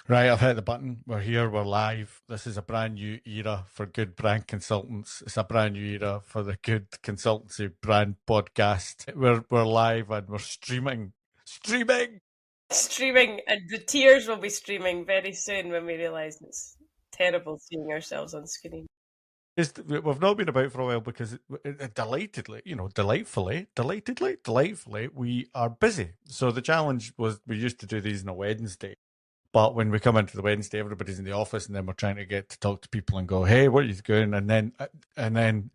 Right, I've hit the button. We're here, we're live. This is a brand new era for good brand consultants. It's a brand new era for the good consultancy brand podcast. We're live and we're streaming. Streaming! Streaming, and the tears will be streaming very soon when we realise it's terrible seeing ourselves on screen. We've not been about for a while because delightfully, we are busy. So the challenge was we used to do these on a Wednesday. But when we come into the Wednesday, everybody's in the office, and then we're trying to get to talk to people and go, "Hey, what are you doing?" And then,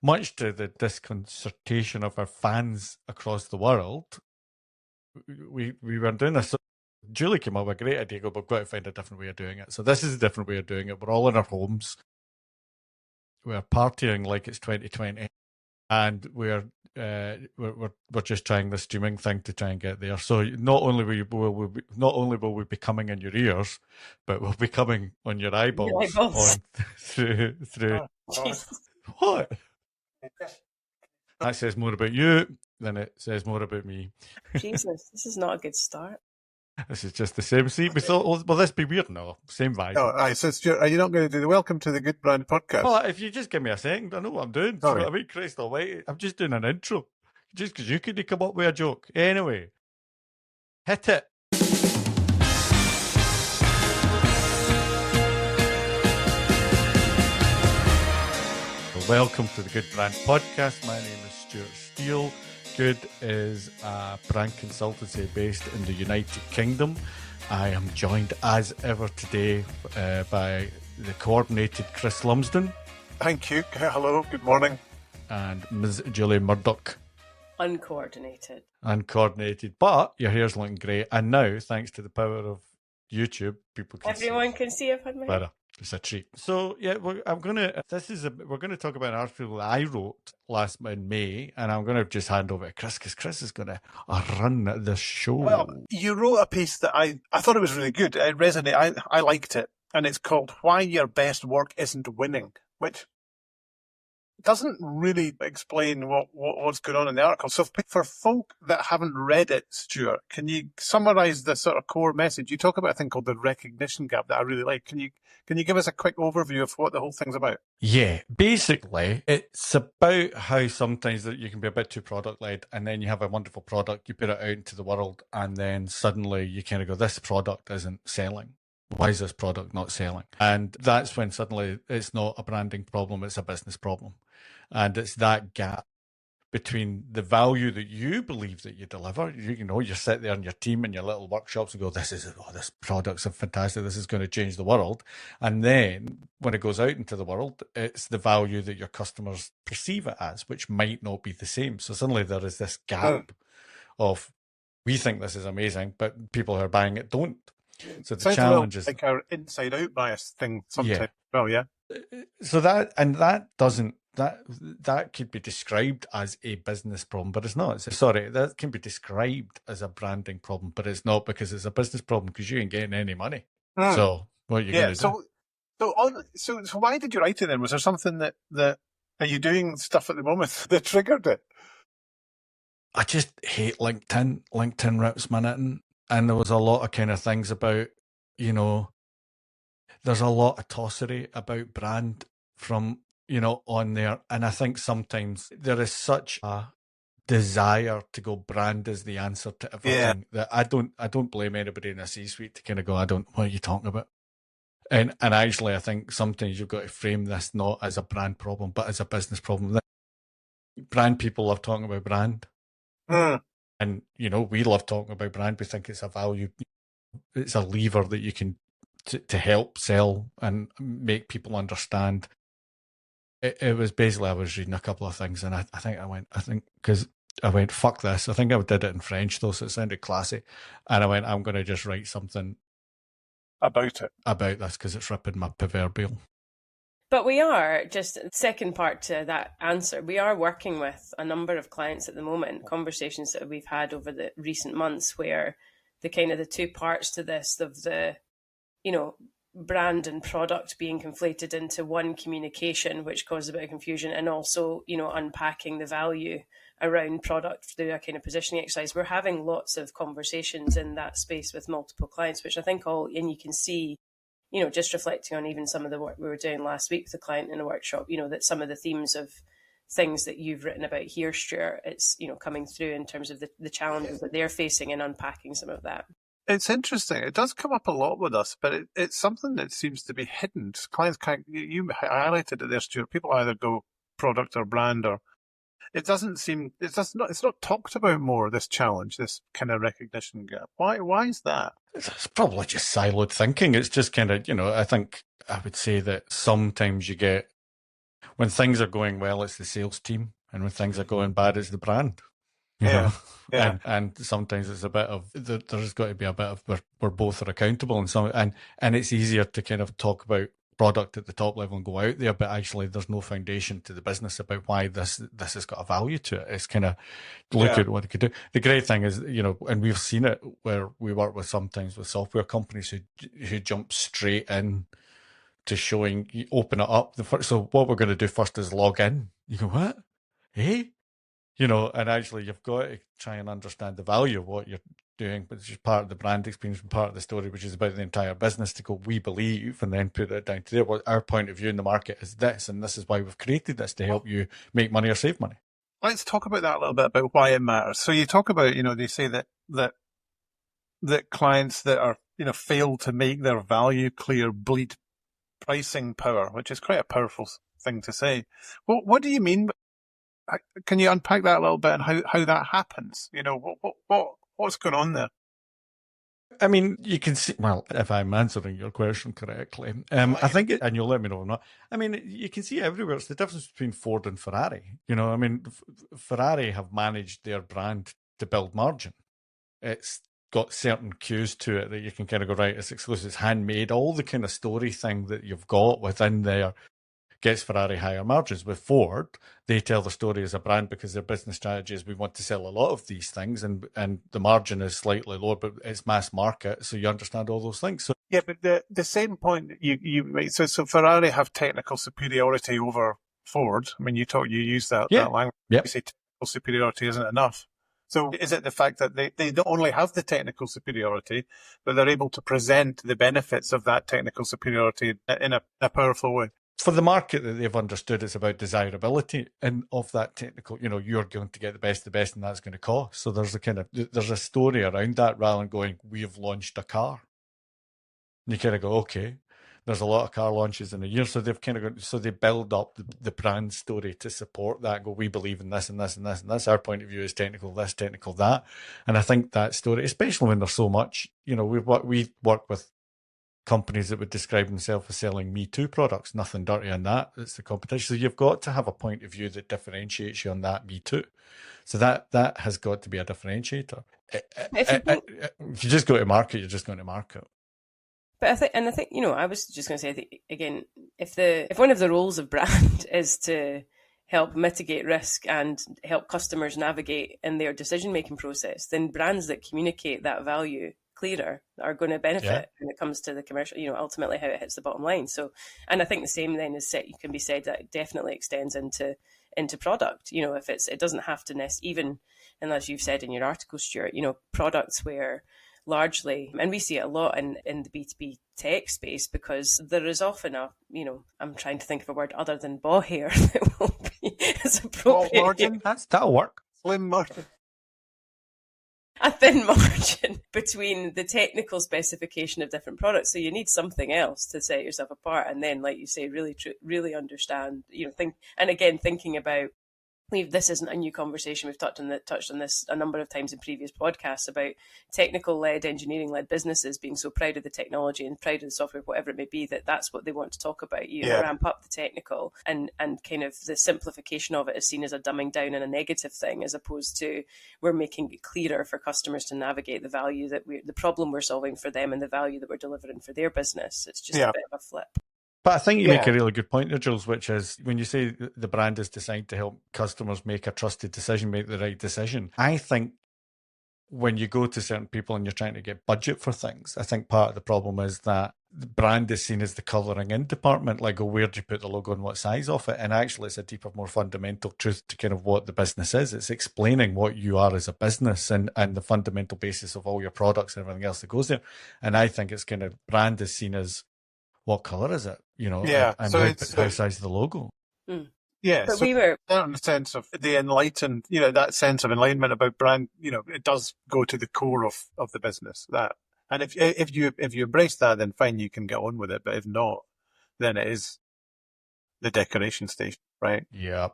much to the disconcertation of our fans across the world, we weren't doing this. So Julie came up with a great idea. Go, we've got to find a different way of doing it. So this is a different way of doing it. We're all in our homes. We're partying like it's 2020, and we're just trying the streaming thing to try and get there. So not only will we be coming in your ears, but we'll be coming on your eyeballs. Through. What? That says more about you than it says more about me. Jesus, this is not a good start. This is just the same. See, we thought, will this be weird? No, same vibe. Oh, right. So, Stuart, are you not going to do the Welcome to the Good Brand podcast? Well, if you just give me a second, I know what I'm doing. Sorry. So, I mean, Christ almighty, I'm just doing an intro. Just because you couldn't come up with a joke. Anyway, hit it. Welcome to the Good Brand podcast. My name is Stewart Steele. Good is a brand consultancy based in the United Kingdom. I am joined as ever today by the coordinated Chris Lumsden. Thank you. Hello, good morning. And Ms. Julie Murdoch. Uncoordinated. Uncoordinated, but your hair's looking great. And now, thanks to the power of YouTube, everyone can see I've had my hair. It's a treat. So yeah, we're going to talk about an article that I wrote in May, and I'm going to just hand over to Chris because Chris is going to run the show. Well, you wrote a piece that I thought it was really good. It resonated. I liked it, and it's called "Why Your Best Work Isn't Winning," which doesn't really explain what's going on in the article. So for folk that haven't read it, Stuart, can you summarise the sort of core message? You talk about a thing called the recognition gap that I really like. Can you give us a quick overview of what the whole thing's about? Yeah, basically, it's about how sometimes that you can be a bit too product-led, and then you have a wonderful product, you put it out into the world, and then suddenly you kind of go, this product isn't selling. Why is this product not selling? And that's when suddenly it's not a branding problem, it's a business problem. And it's that gap between the value that you believe that you deliver. You sit there in your team in your little workshops and go, this product's fantastic, this is going to change the world. And then when it goes out into the world, it's the value that your customers perceive it as, which might not be the same. So suddenly there is this gap of, we think this is amazing, but people who are buying it don't. So the challenge is like our inside out bias thing sometimes. Yeah. Well, yeah. So that could be described as a business problem, but it's not. That can be described as a branding problem, but it's not, because it's a business problem because you ain't getting any money. So what are you going to do? So why did you write it then? Was there something that are you doing stuff at the moment that triggered it? I just hate LinkedIn. LinkedIn rips my knitting. And there was a lot of kind of things about, there's a lot of tossery about brand from, on there. And I think sometimes there is such a desire to go brand is the answer to everything that I don't blame anybody in a C-suite to kind of go, what are you talking about? And actually, I think sometimes you've got to frame this not as a brand problem, but as a business problem. Brand people love talking about brand. And, we love talking about brand. We think it's a value. It's a lever that you can to help sell and make people understand. It was basically, I was reading a couple of things, and I think because I went, fuck this. I think I did it in French, though, so it sounded classy. And I went, I'm going to just write something about this because it's ripping my proverbial. But we are, just second part to that answer, we are working with a number of clients at the moment, conversations that we've had over the recent months where the kind of the two parts to this, of the, brand and product being conflated into one communication, which caused a bit of confusion, and also, unpacking the value around product through a kind of positioning exercise. We're having lots of conversations in that space with multiple clients, which I think and you can see, just reflecting on even some of the work we were doing last week with a client in a workshop, that some of the themes of things that you've written about here, Stuart, it's, coming through in terms of the challenges that they're facing and unpacking some of that. It's interesting. It does come up a lot with us, but it's something that seems to be hidden. Clients can't, you highlighted it there, Stuart. People either go product or brand, or it's not talked about more, this challenge, this kind of recognition gap. Why is that? It's probably just siloed thinking. It's just kind of, I think I would say that sometimes you get, when things are going well, it's the sales team, and when things are going bad, it's the brand. You know? Yeah. And sometimes it's a bit of, there's got to be a bit of, we're both are accountable, and it's easier to kind of talk about product at the top level and go out there, but actually there's no foundation to the business about why this has got a value to it. It's kind of look at what it could do. The great thing is, and we've seen it where we work with sometimes with software companies who jump straight in to showing, you open it up. So what we're going to do first is log in. You go, what? Hey? And actually you've got to try and understand the value of what you're doing, which is part of the brand experience and part of the story, which is about the entire business, to go, we believe, and then put it down to there. What our point of view in the market is this, and this is why we've created this, to help you make money or save money. Let's talk about that a little bit, about why it matters. So you talk about, they say that clients that are, fail to make their value clear bleed pricing power, which is quite a powerful thing to say. Well, what do you mean? Can you unpack that a little bit, and how that happens? What's going on there? I mean, you can see, well, if I'm answering your question correctly, I think, and you'll let me know or not, I mean, you can see everywhere, it's the difference between Ford and Ferrari. I mean, Ferrari have managed their brand to build margin. It's got certain cues to it that you can kind of go, right, it's exclusive, it's handmade, all the kind of story thing that you've got within there gets Ferrari higher margins. With Ford, they tell the story as a brand because their business strategy is, we want to sell a lot of these things, and the margin is slightly lower, but it's mass market, so you understand all those things. So yeah, but the same point you make. So Ferrari have technical superiority over Ford. I mean, you use that language. Yep. You say technical superiority isn't enough. So is it the fact that they don't only have the technical superiority, but they're able to present the benefits of that technical superiority in a powerful way? For the market that they've understood, it's about desirability and of that technical, you're going to get the best, and that's going to cost. So there's a story around that, rather than going, we've launched a car. And you kind of go, okay, there's a lot of car launches in a year. So they've kind of so they build up the brand story to support that. Go, we believe in this and this and this and this. Our point of view is technical this, technical that. And I think that story, especially when there's so much, we work with companies that would describe themselves as selling Me Too products. Nothing dirty on that. It's the competition. So you've got to have a point of view that differentiates you on that Me Too. So that has got to be a differentiator. If you just go to market, you're just going to market. But I think, I was just going to say, I think, again, if one of the roles of brand is to help mitigate risk and help customers navigate in their decision-making process, then brands that communicate that value clearer are going to benefit when it comes to the commercial, ultimately how it hits the bottom line. So, and I think the same then can be said that it definitely extends into product. If it doesn't have to even, and as you've said in your article, Stuart, products where largely, and we see it a lot in the B2B tech space, because there is often I'm trying to think of a word other than ball hair that will be as appropriate. Margin? That'll work. Slim margin. A thin margin between the technical specification of different products. So you need something else to set yourself apart. And then, like you say, really understand, thinking about, this isn't a new conversation. We've touched on this a number of times in previous podcasts about technical-led, engineering-led businesses being so proud of the technology and proud of the software, whatever it may be, that's what they want to talk about. Ramp up the technical, and kind of the simplification of it is seen as a dumbing down and a negative thing, as opposed to we're making it clearer for customers to navigate the value the problem we're solving for them and the value that we're delivering for their business. It's just a bit of a flip. But I think you make a really good point there, Jules, which is when you say the brand is designed to help customers make a trusted decision, make the right decision. I think when you go to certain people and you're trying to get budget for things, I think part of the problem is that the brand is seen as the colouring in department, like, oh, where do you put the logo and what size of it? And actually, it's a deeper, more fundamental truth to kind of what the business is. It's explaining what you are as a business and the fundamental basis of all your products and everything else that goes there. And I think it's kind of brand is seen as what colour is it, Yeah, and so how it's size the logo. yeah. But So we were, in the sense of the enlightened, that sense of enlightenment about brand, it does go to the core of the business. That, and if you embrace that, then fine, you can get on with it. But if not, then it is the decoration station, right? Yeah.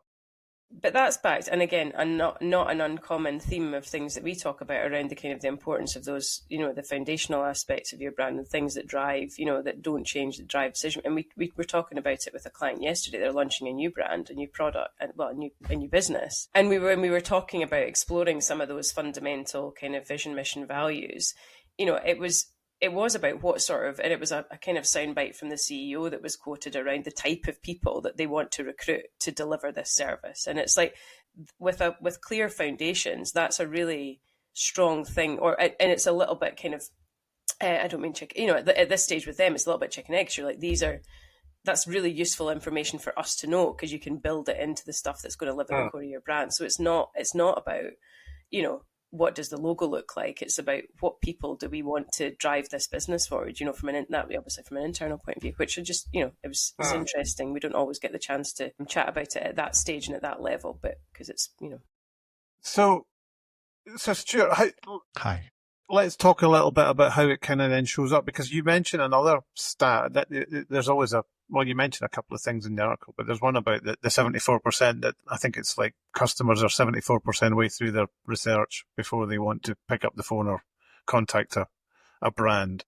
but that's backed, and again, and not an uncommon theme of things that we talk about around the kind of the importance of those, the foundational aspects of your brand and things that drive, that don't change, that drive decision. And we were talking about it with a client yesterday. They're launching a new brand, a new product, and a new business. And we were talking about exploring some of those fundamental kind of vision, mission, values. It was about what sort of, and it was a kind of soundbite from the CEO that was quoted around the type of people that they want to recruit to deliver this service. And it's like, with clear foundations, that's a really strong thing. And it's a little bit kind of, I don't mean chicken, at this stage with them, it's a little bit chicken eggs. You're like, that's really useful information for us to know, because you can build it into the stuff that's going to live in the core of your brand. So it's not about, what does the logo look like? It's about what people do we want to drive this business forward, from obviously from an internal point of view, which are just, it's interesting. We don't always get the chance to chat about it at that stage and at that level, but because it's, So Stuart, Hi. let's talk a little bit about how it kind of then shows up, because you mentioned another stat that there's always you mentioned a couple of things in the article, but there's one about the 74% that I think it's like customers are 74% way through their research before they want to pick up the phone or contact a brand.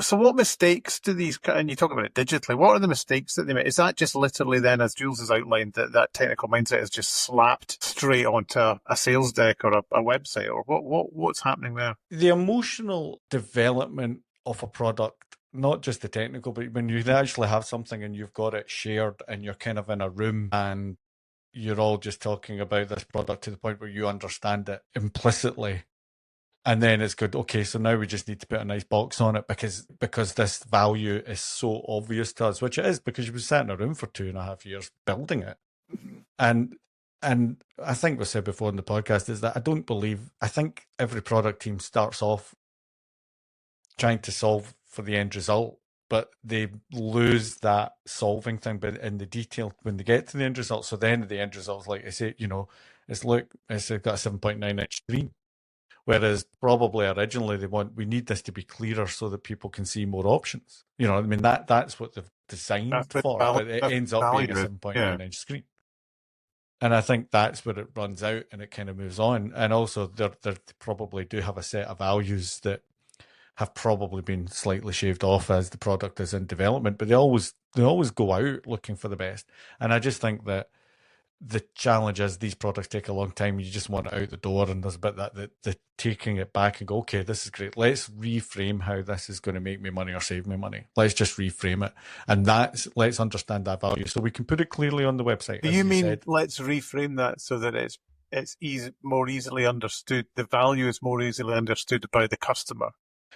So what mistakes do these, and you talk about it digitally, what are the mistakes that they make? Is that just literally then, as Jules has outlined, that technical mindset is just slapped straight onto a sales deck or a website, or what's happening there? The emotional development of a product, not just the technical, but when you actually have something and you've got it shared and you're kind of in a room and you're all just talking about this product to the point where you understand it implicitly. And then it's good. Okay, so now we just need to put a nice box on it because this value is so obvious to us, which it is, because you've been sat in a room for 2.5 years building it. And I think we said before in the podcast is that I think every product team starts off trying to solve for the end result, but they lose that solving thing but in the detail when they get to the end result. So then the end result is, like I say, it's got a 7.9 inch screen. Whereas probably originally we need this to be clearer so that people can see more options. That's what they've designed for, but it ends up being a 7.9 inch screen. And I think that's where it runs out and it kind of moves on. And also they probably do have a set of values that have probably been slightly shaved off as the product is in development, but they always go out looking for the best. And I just think that the challenge is these products take a long time. You just want it out the door, and there's a bit that the taking it back and go, okay, this is great. Let's reframe how this is going to make me money or save me money. Let's just reframe it, and let's understand that value so we can put it clearly on the website. Do you mean let's reframe that so that it's more easily understood? The value is more easily understood by the customer.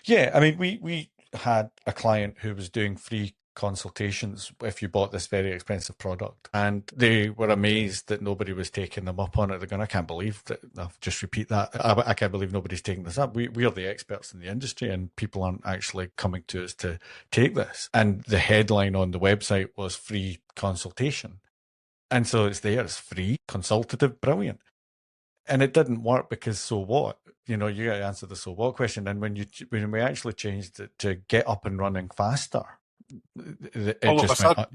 Yeah, I mean, we had a client who was doing free consultations if you bought this very expensive product, and they were amazed that nobody was taking them up on it. They're going, I can't believe that. I'll just repeat that. I can't believe nobody's taking this up. We are the experts in the industry, and people aren't actually coming to us to take this. And the headline on the website was free consultation, and so it's there. It's free, consultative, brilliant. And it didn't work because so what? You got to answer the so what question. And when we actually changed it to get up and running faster, it all just went,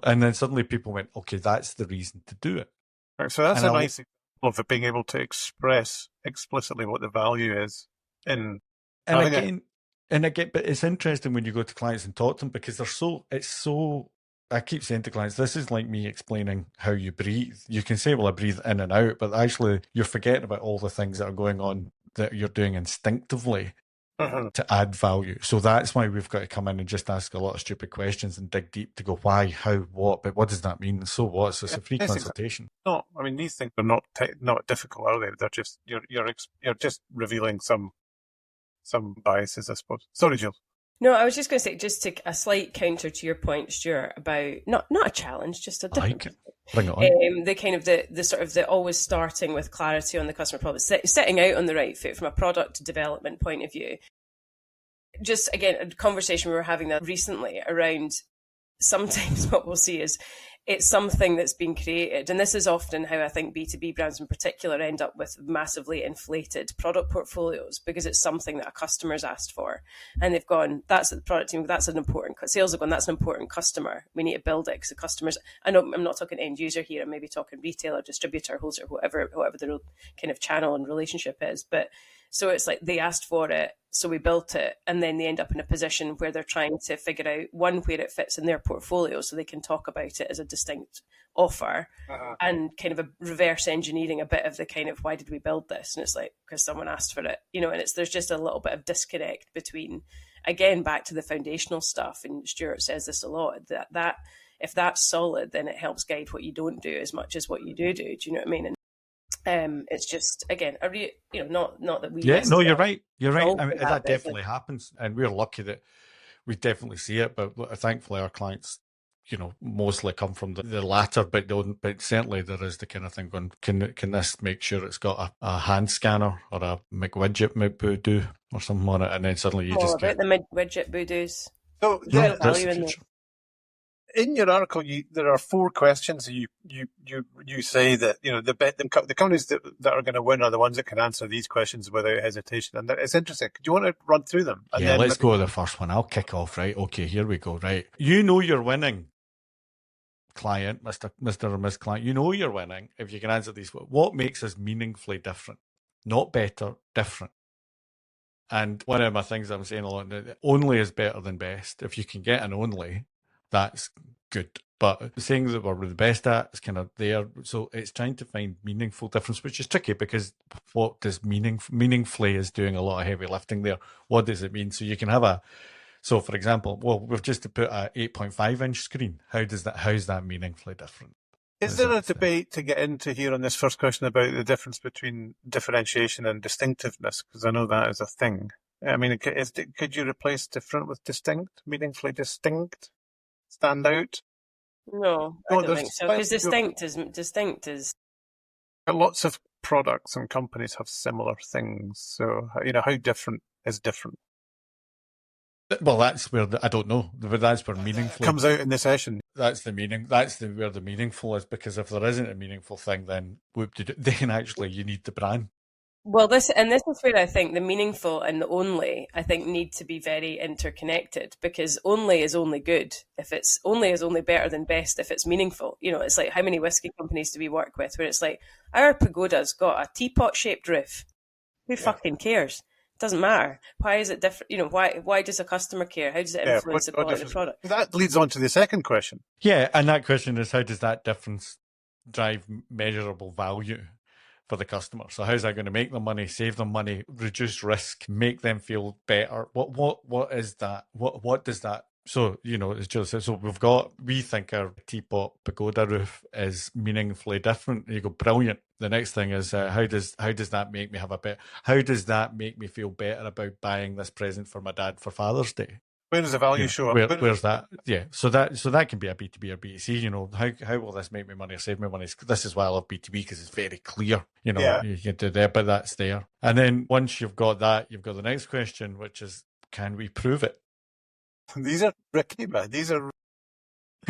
and then suddenly people went, okay, that's the reason to do it. Right, so that's a nice example of it being able to express explicitly what the value is. But it's interesting when you go to clients and talk to them, because I keep saying to clients, this is like me explaining how you breathe. You can say, well, I breathe in and out, but actually you're forgetting about all the things that are going on that you're doing instinctively to add value. So that's why we've got to come in and just ask a lot of stupid questions and dig deep to go, why, how, what, but what does that mean? So what? So it's a free consultation. No, I mean, these things are not difficult, are they? They're just, you're just revealing some biases, I suppose. Sorry, Jill. No, I was just going to say, just to a slight counter to your point, Stuart, about not a challenge, just a I like different. it. Bring it on. The kind of the sort of the always starting with clarity on the customer problem, setting out on the right foot from a product development point of view. Just again, a conversation we were having that recently around sometimes what we'll see is it's something that's been created. And this is often how I think B2B brands in particular end up with massively inflated product portfolios, because it's something that a customer's asked for. And they've gone, that's the product team, that's an important, sales have gone, that's an important customer. We need to build it because the customers, I know I'm not talking end user here, I'm maybe talking retailer, distributor, wholesaler, whatever the kind of channel and relationship is. But so it's like they asked for it, so we built it, and then they end up in a position where they're trying to figure out, one, where it fits in their portfolio so they can talk about it as a distinct offer, and kind of a reverse engineering a bit of the kind of, why did we build this? And it's like, because someone asked for it, and there's just a little bit of disconnect between, again, back to the foundational stuff, and Stuart says this a lot, that if that's solid, then it helps guide what you don't do as much as what you do. Do you know what I mean? It's just, again, not that we. Yeah, no, you're right. You're right. I mean, that definitely happens, and we're lucky that we definitely see it. But thankfully, our clients, mostly come from the latter, but certainly there is the kind of thing going, can this make sure it's got a hand scanner or a McWidget do or something on it, and then suddenly you just get the McWidget boodoos. So yeah, value in in your article, there are 4 questions. You say that the companies that are going to win are the ones that can answer these questions without hesitation, and it's interesting. Do you want to run through them? And yeah, let's go with the first one. I'll kick off. Right? Okay, here we go. Right, you're winning, client, Mr. or Miss Client. You're winning if you can answer these. What makes us meaningfully different? Not better, different. And one of my things I'm saying a lot, only is better than best. If you can get an only, that's good. But saying that we're the best at is kind of there. So it's trying to find meaningful difference, which is tricky, because what does meaningfully is doing a lot of heavy lifting there. What does it mean? So you can have so for example, we've just put a 8.5 inch screen. How's that meaningfully different? Is there a debate to get into here on this first question about the difference between differentiation and distinctiveness? Because I know that is a thing. I mean, could you replace different with distinct? Meaningfully distinct? Stand out? No, I don't think so. Because distinct is. Lots of products and companies have similar things. So, how different is different? Well, that's where I don't know, but that's where meaningful comes out in the session. That's the meaning. That's where the meaningful is, because if there isn't a meaningful thing, then actually you need the brand. Well, this is where I think the meaningful and the only, I think, need to be very interconnected, because only is only good if it's only is only better than best if it's meaningful. It's like, how many whiskey companies do we work with where it's like, our pagoda's got a teapot shaped roof? Who fucking cares? Doesn't matter. Why is it different? Why does a customer care? How does it influence the quality of the product? That leads on to the second question. Yeah, and that question is, how does that difference drive measurable value for the customer? So how's that going to make them money, save them money, reduce risk, make them feel better? What is that? What does that? So, as Jill said, we think our teapot pagoda roof is meaningfully different. You go, brilliant. The next thing is, how does that make me how does that make me feel better about buying this present for my dad for Father's Day? Where does the value show up? Where's that? Yeah. So that can be a B2B or B2C. How will this make me money or save me money? This is why I love B2B, because it's very clear. You can do that, but that's there. And then once you've got that, you've got the next question, which is, can we prove it? These are tricky, man. These are.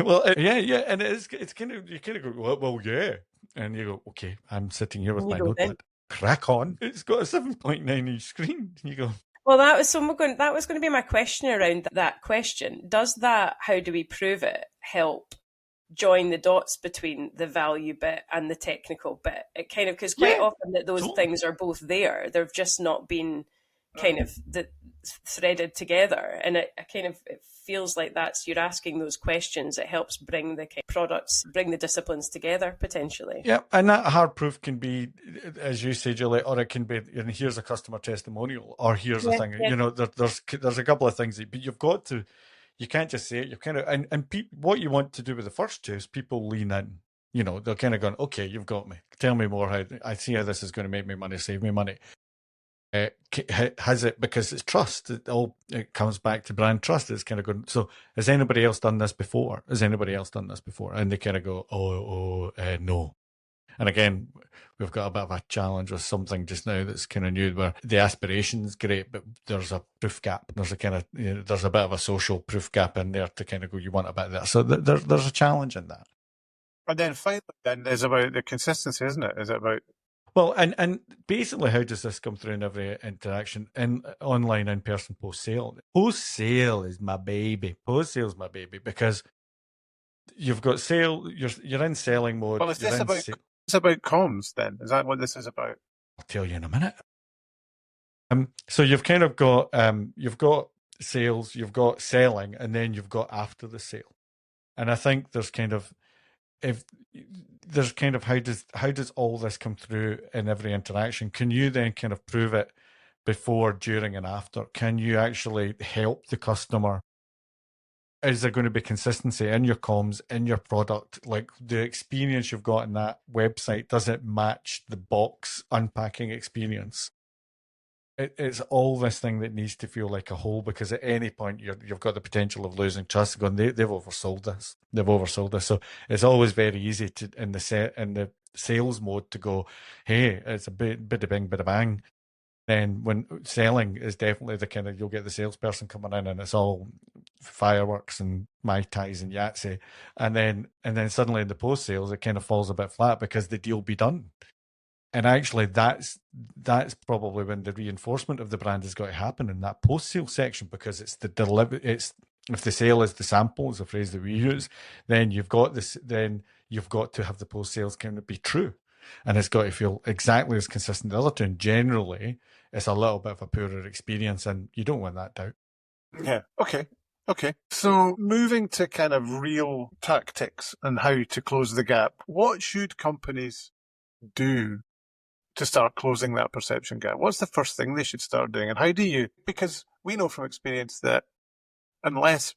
Well, yeah, and it's kind of, you kind of go, well, yeah, and you go, okay, I'm sitting here with my notepad. Crack on. It's got a 7.9 inch screen. And you go. Well, that was going to be my question around that question. Does that, how do we prove it, help join the dots between the value bit and the technical bit? It kind of, because quite often that those things are both there. They've just not been kind of threaded together, and it feels like you're asking those questions. It helps bring the products, bring the disciplines together potentially. Yeah, and that hard proof can be, as you say, Julie, or it can be, here's a customer testimonial, or here's a thing. There's a couple of things, but you've got to. You can't just say it. You kind of what you want to do with the first two is people lean in. They're kind of going, okay, you've got me. Tell me more. How I see how this is going to make me money, save me money. has it because it's trust. It comes back to brand trust. It's kind of good. So has anybody else done this before? Has anybody else done this before? And they kind of go, no. And again, we've got a bit of a challenge with something just now that's kind of new, where the aspiration's great, but there's a proof gap. There's a kind of, there's a bit of a social proof gap in there to kind of go, you want a bit of that. So there's a challenge in that. And then finally, then is about the consistency, isn't it? Is it about? Well, and basically, how does this come through in every interaction in online, in-person, post-sale? Post-sale is my baby. Post-sale is my baby because you've got sale. You're in selling mode. Well, is this about? It's about comms, then. Is that what this is about? I'll tell you in a minute. So you've kind of got sales, you've got selling, and then you've got after the sale. And I think there's kind of how does all this come through in every interaction? Can you then kind of prove it before, during, and after? Can you actually help the customer? Is there going to be consistency in your comms, in your product? Like the experience you've got in that website, does it match the box unpacking experience? It's all this thing that needs to feel like a whole, because at any point you've got the potential of losing trust. Going, they've oversold this. They've oversold this. So it's always very easy to in the sales mode to go, hey, it's a bit of bing, bit of bang. Then when selling is definitely the kind of, you'll get the salesperson coming in and it's all fireworks and Mai Tais and Yahtzee. And then suddenly in the post sales, it kind of falls a bit flat because the deal be done. And actually that's probably when the reinforcement of the brand has got to happen in that post sale section, because it's if the sale is the sample, is a phrase that we use, then you've got to have the post sales kind of be true. And it's got to feel exactly as consistent as the other two. And generally, it's a little bit of a poorer experience, and you don't want that doubt. Yeah. Okay. So moving to kind of real tactics and how to close the gap, what should companies do to start closing that perception gap? What's the first thing they should start doing? And how do you, because we know from experience that unless,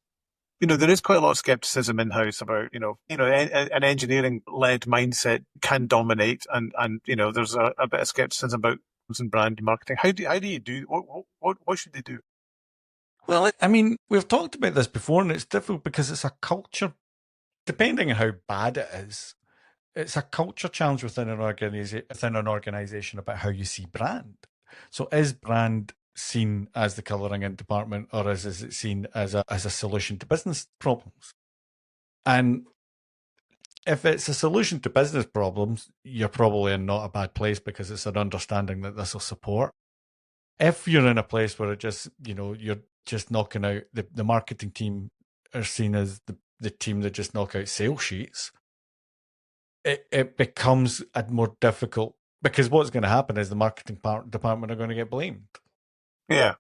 there is quite a lot of skepticism in-house about, an engineering-led mindset can dominate, and there's a bit of skepticism about brand marketing. How do you do? What should they do? Well, we've talked about this before, and it's difficult because it's a culture. Depending on how bad it is, it's a culture challenge within an organization about how you see brand. So, is brand seen as the colouring in department, or is it seen as a solution to business problems? And if it's a solution to business problems, you're probably in not a bad place, because it's an understanding that this will support. If you're in a place where it just, you're just knocking out, the marketing team are seen as the team that just knock out sales sheets, it becomes a more difficult, because what's going to happen is the marketing department are going to get blamed. Yeah.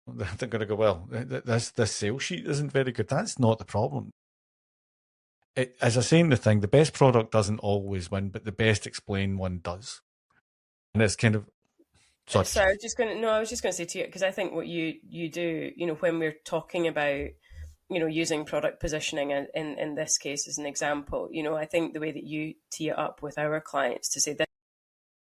They're going to go, well, this sales sheet isn't very good. That's not the problem. As I say in the thing, the best product doesn't always win, but the best explained one does. And it's kind of... Sorry, I was just going to say to you, because I think what you do, when we're talking about, using product positioning in this case as an example, I think the way that you tee it up with our clients to say that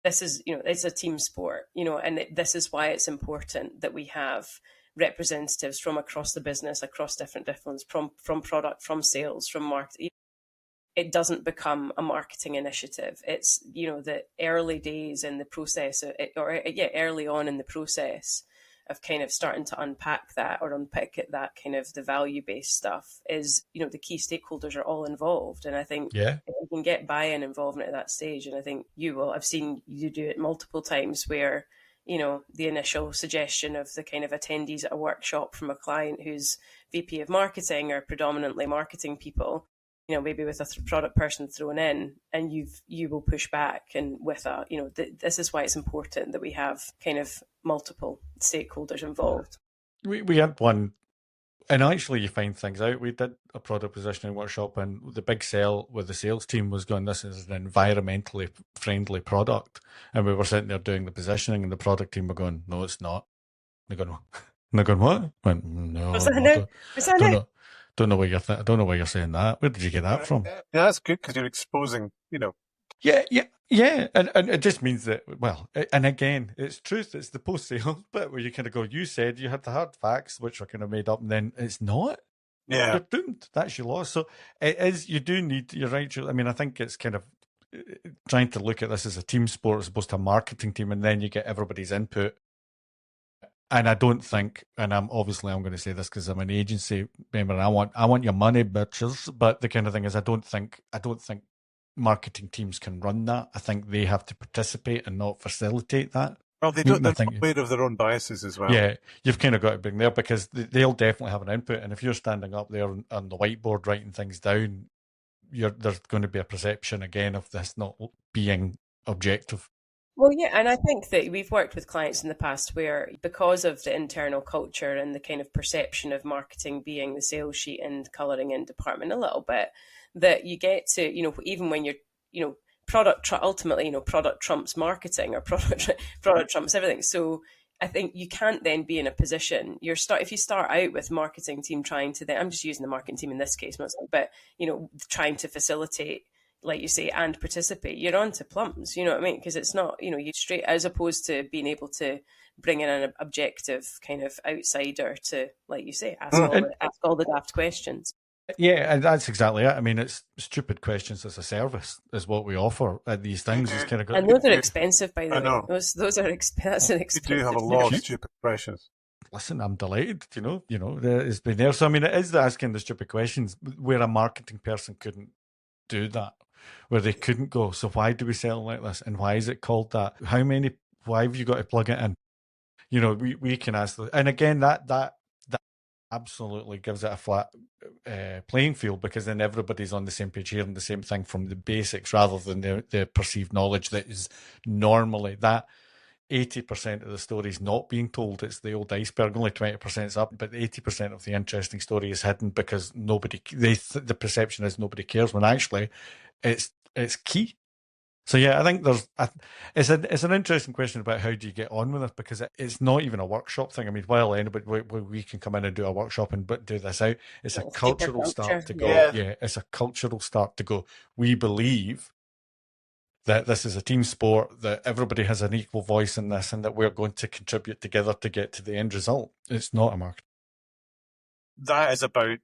this is, it's a team sport, and this is why it's important that we have representatives from across the business, across different disciplines, from product, from sales, from marketing. It doesn't become a marketing initiative. It's, the early days in the process, early on in the process of kind of starting to unpack that or unpick it, that kind of the value-based stuff is, the key stakeholders are all involved. And I think if you can get buy-in involvement at that stage, and I think you will, I've seen you do it multiple times where, the initial suggestion of the kind of attendees at a workshop from a client who's VP of marketing or predominantly marketing people, maybe with a product person thrown in, and you will push back and with this is why it's important that we have kind of multiple stakeholders involved. We had one, and actually you find things out. We did a product positioning workshop, and the big sell with the sales team was going, this is an environmentally friendly product. And we were sitting there doing the positioning, and the product team were going, no, it's not. They're going, what? I went, no. Don't know why you're saying that. Where did you get that from? Yeah, that's good, because you're exposing, Yeah, and it just means that, well, and again, it's truth, it's the post-sale bit where you kind of go, you said you had the hard facts, which are kind of made up, and then it's not. Yeah. You're doomed. That's your loss. So it is, you do need, you're right, I mean, I think it's kind of trying to look at this as a team sport as opposed to a marketing team, and then you get everybody's input. And I don't think, and I'm going to say this because I'm an agency member, and I want your money, bitches. But the kind of thing is, I don't think marketing teams can run that. I think they have to participate and not facilitate that. Well, they don't. They're aware of their own biases as well. Yeah, you've kind of got to bring there because they'll definitely have an input. And if you're standing up there on the whiteboard writing things down, there's going to be a perception again of this not being objective. Well, yeah, and I think that we've worked with clients in the past where, because of the internal culture and the kind of perception of marketing being the sales sheet and colouring in department a little bit, that you get to, even when you're, ultimately, product trumps marketing, or product trumps everything. So I think you can't then be in a position, if you start out with marketing team trying to, I'm just using the marketing team in this case, but, trying to facilitate, like you say, and participate, you're on to plums, you know what I mean? Because it's not, you straight, as opposed to being able to bring in an objective kind of outsider to, like you say, ask all the daft questions. Yeah, and that's exactly it. I mean, it's stupid questions as a service is what we offer at these things. It's kind of and those are expensive, by the way. Those are that's an expensive. You do have a lot of stupid questions. Listen, I'm delighted. It's been there. So I mean, it is asking the stupid questions where a marketing person couldn't do that, where they couldn't go, so why do we sell like this, and why is it called that? Why have you got to plug it in? We can ask, and again, that absolutely gives it a flat playing field, because then everybody's on the same page, hearing the same thing from the basics rather than the perceived knowledge that is normally that 80% of the story is not being told. It's the old iceberg, only 20% is up, but 80% of the interesting story is hidden because the perception is nobody cares, when actually it's key. So yeah, I think it's an interesting question about how do you get on with it, because it's not even a workshop thing. I mean, while anybody we can come in and do a workshop but do this out, it's a cultural start to go. Yeah, it's a cultural start to go. We believe that this is a team sport, that everybody has an equal voice in this, and that we're going to contribute together to get to the end result. It's not a market. That is about,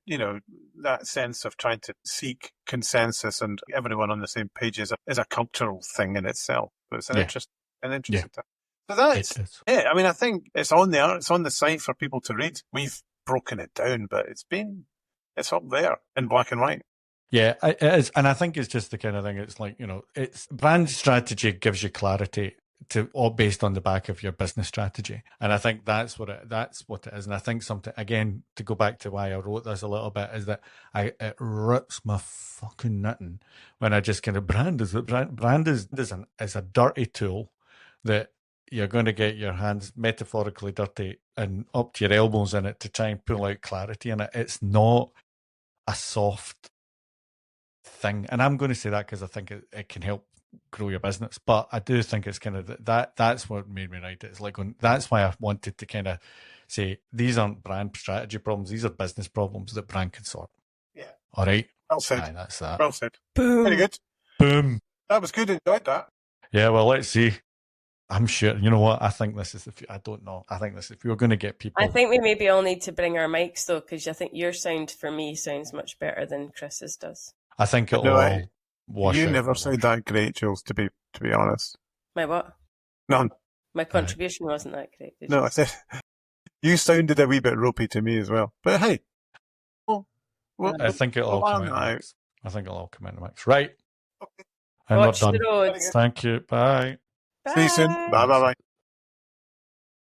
that sense of trying to seek consensus and everyone on the same page is a cultural thing in itself. But it's an interesting thing. So that's I mean, I think it's on the site for people to read. We've broken it down, but it's up there in black and white. Yeah, it is. And I think it's just the kind of thing, it's like, it's brand strategy gives you clarity all based on the back of your business strategy. And I think that's what it is. And I think something, again, to go back to why I wrote this a little bit, is that it rips my fucking knitting when I just kind of brand is a dirty tool that you're going to get your hands metaphorically dirty and up to your elbows in it to try and pull out clarity in it. It's not a soft thing. And I'm going to say that because I think it can help grow your business, but I do think it's kind of that's what made me write it. It's like that's why I wanted to kind of say these aren't brand strategy problems, these are business problems that brand can sort. Yeah. All right. Well said. Aye, that's that. Well said. Boom. Very good. Boom. That was good. Enjoyed that. Yeah. Well, let's see. I'm sure. You know what? I think this is. I don't know. I think this. If we were going to get people, I think we maybe all need to bring our mics though, because I think your sound for me sounds much better than Chris's does. I think it'll all wash. You never sound that great, Jules. To be honest. My what? None. My contribution wasn't that great. No, I said you sounded a wee bit ropey to me as well. But hey, I think it'll all come out. I think it'll all come in the mix. Right. Okay. And Watch we're done. the roads. Thank you. Bye. See you soon. Bye.